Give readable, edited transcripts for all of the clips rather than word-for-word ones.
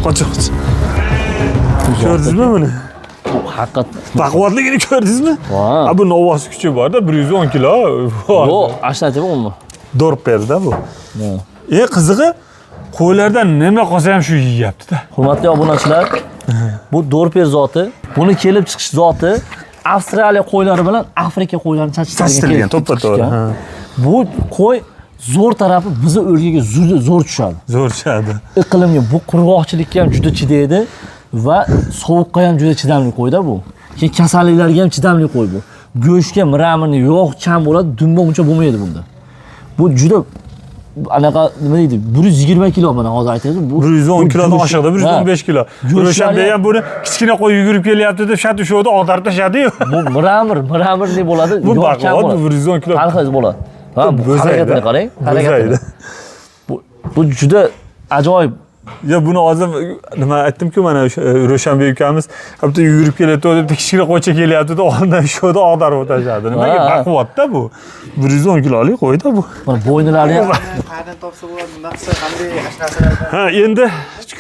Qoch. Ko'rdingizmi buni? Haqiqat. Baquvvatligini ko'rdingizmi? Ha, bu ovoz kuchi bor-da, 110 kilo. Yo'q, ashlatib umi. Dorperda bu. Qizig'i, qo'ylardan nima qolsa ham shu yeyapti-da. Hurmatli obunachilar, bu dorper zoti, buni kelib chiqish zoti Avstraliya qo'ylari bilan Afrika qo'ylarini chachishtirgan to'ppa-to'g'ri. Bu qo'y zo'r tarafi bizni o'lkaga zo'r tushadi. Zo'r tushadi. Iqlimga, bu qurg'oqchilikka ham juda chidaydi va sovuqqa ham juda chidamli qo'yda bu. Keyin kasalliklarga ham chidamli qo'y bu. Go'shtga miramini yog' kam bo'ladi, dumba uncha bo'lmaydi bunda. Bu juda anaqa nima deydi? 120 kilo mana hozir aytaysiz. Bu 110 kilodan oshiqda, 115 kilo. O'shanda ham buni kichkina qo'y yugurib kelyapti deb shatu-sho'da ag'darib tashadi-yu. Bu miramir deb bo'ladi. Bu baquvvat 110 kilo. Talxiz bo'ladi. Ha, bu harakatini qarang. Harakatini. Bu juda ajoyib. Ya buni hozir nima aytdim-ku, mana o'sha Ro'shanbek ukamiz hatto yugurib kelyapti deb kichkina qo'ycha kelyapti-da, ondan sho'da ag'darib o'tashadi. Nimaga baquvvat-da bu? 110 kilolik qo'yda bu. Mana bo'ynilari ham qayerdan topsa bo'ladi, naqsa qanday ashnasalardan. Ha, endi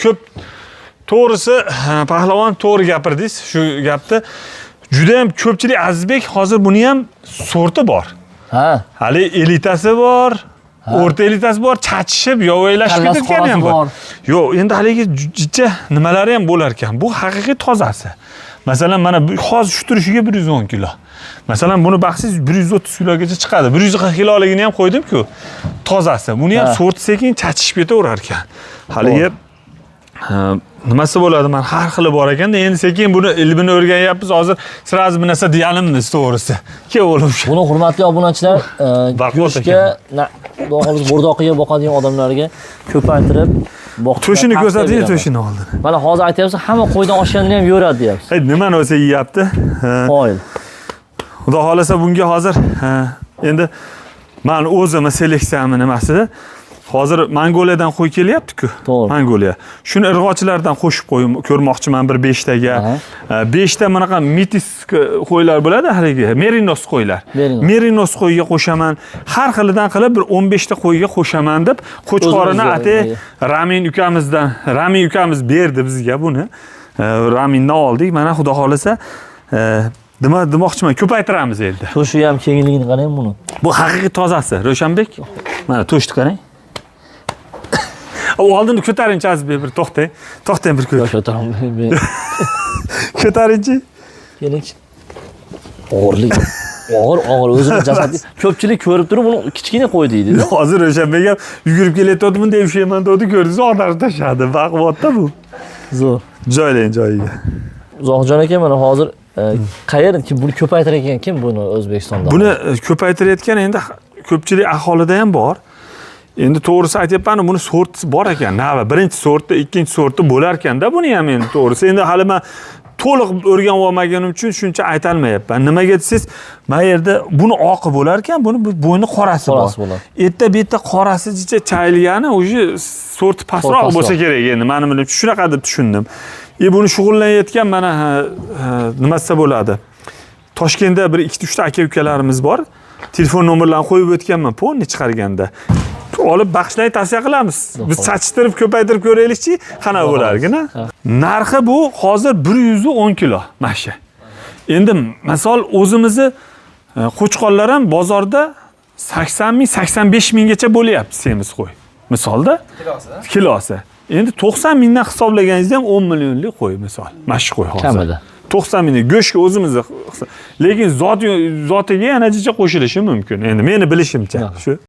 ko'p to'g'risi pahlavon to'g'ri gapirdingiz shu gapni. Juda ham ko'pchilik Azizbek hozir buni ham sorti bor. Ha. Hali elitasi bor, o'rta elitasi bor, chachishib, yovaylashib ketgani ham bor. Yo'q, endi haligi jicha nimalari ham bo'lar ekan. Bu haqiqiy tozasi. Masalan, mana hozir shu turishiga 110 kilo. Masalan, buni baxtsiz 130 kilogacha chiqadi. 140 kiloligini ham qo'ydim-ku. Tozasi. Buni ham sorti sekin chachishib ketaverar ekan. Haligi nimasi bo'ladi, mana har xili bor ekanda, endi sekin buni ilmini o'rganyapmiz. Hozir sirazi bir narsa deyalimiz to'g'risi. Ke'olib. Buni hurmatli obunachilar, go'shtga, xudo bo'rdoqiga boqadigan odamlarga ko'paytirib boqib. To'shini ko'rsating, to'shini oldin. Mana hozir aytayapsiz, hamma qo'ydan oshganini ham yo'radi deyapsiz. Nimani o'zi yeyapti? Qo'y. Xudo xolasa bunga hozir endi men o'zimni seleksiyamni nimasida hozir Mongoliyadan qo'y kelyapti-ku. Mongoliya. Shuni irg'ochilardan qo'shib ko'rmoqchiman bir 5 taga. 5 ta bunaqa mitis qo'ylar bo'ladi, haligi merinos qo'ylar. Merinos qo'yga qo'shaman. Har xilidan qilib bir 15 ta qo'yga qo'shaman deb Qo'chqorini ate Ramin ukamiz berdi bizga buni. Ramindan oldik. Mana xudo xolasa demoqchiman, ko'paytiramiz endi. To'shi ham kengligini qarang buni. Bu haqiqiy tozasi, Ro'shanbek. Mana to'shni qarang. Oldinda ko'tarinchi Azizbek, bir to'xtang. To'xtang bir ko'taring. Ko'tarinchi. Kelingchi. Og'irlik. Og'ir o'zini jasadi. Ko'pchilik ko'rib turib uni kichkina qo'y deydi. Hozir Ro'shanbek ham yugurib kelyapti, bunda evshayman deb ko'rdingiz, ag'darib tashadi. Baquvvatda bu. Zo'r. Joylang joyiga. Uzoqjon aka, mana hozir qayerdan kim buni ko'paytirayotgan kim buni O'zbekistonda? Buni ko'paytirayotgan endi ko'pchilik aholida ham bor. Endi to'g'risi aytyapman, buni sorti bor ekan. Nava birinchi sorti, ikkinchi sorti bo'lar ekanda, buni ham endi to'g'risi. Endi hali men to'liq o'rganib olmaganim uchun shuncha ayta olmayapman. Nimaga desiz, mana yerda buni oqi bo'lar ekan, buni bo'yni qorasi bor. Erta betda qorasi jicha chaylgani, o'sha sorti pastroq bo'lsa kerak endi. Men bilimcha shunaqa deb tushundim. Buni shug'ullanayotgan mana nimasi bo'ladi. Toshkentda bir 2-3 ta aka-ukalarimiz bor. Telefon nomerlarini qo'yib o'tganman, ponni chiqarganda. Olib baxshilay tavsiya qilamiz. Biz chachishtirib, ko'paytirib ko'raylikchi, qanaqa bo'largina. Narxi bu hozir 110 kilo mashina. Endi misol o'zimizni qo'chqonlar ham bozorda 80 ming, 85 minggacha bo'lyapti semiz qo'y. Misolda kilosi. Endi 90 mingdan hisoblaganingizda ham 10 millionlik qo'y misol. Mashq qo'y hozir. Kamida. 90 ming go'shtga o'zimizni. Lekin zotiga yana jicha qo'shilishi mumkin. Endi meni bilishimcha shu.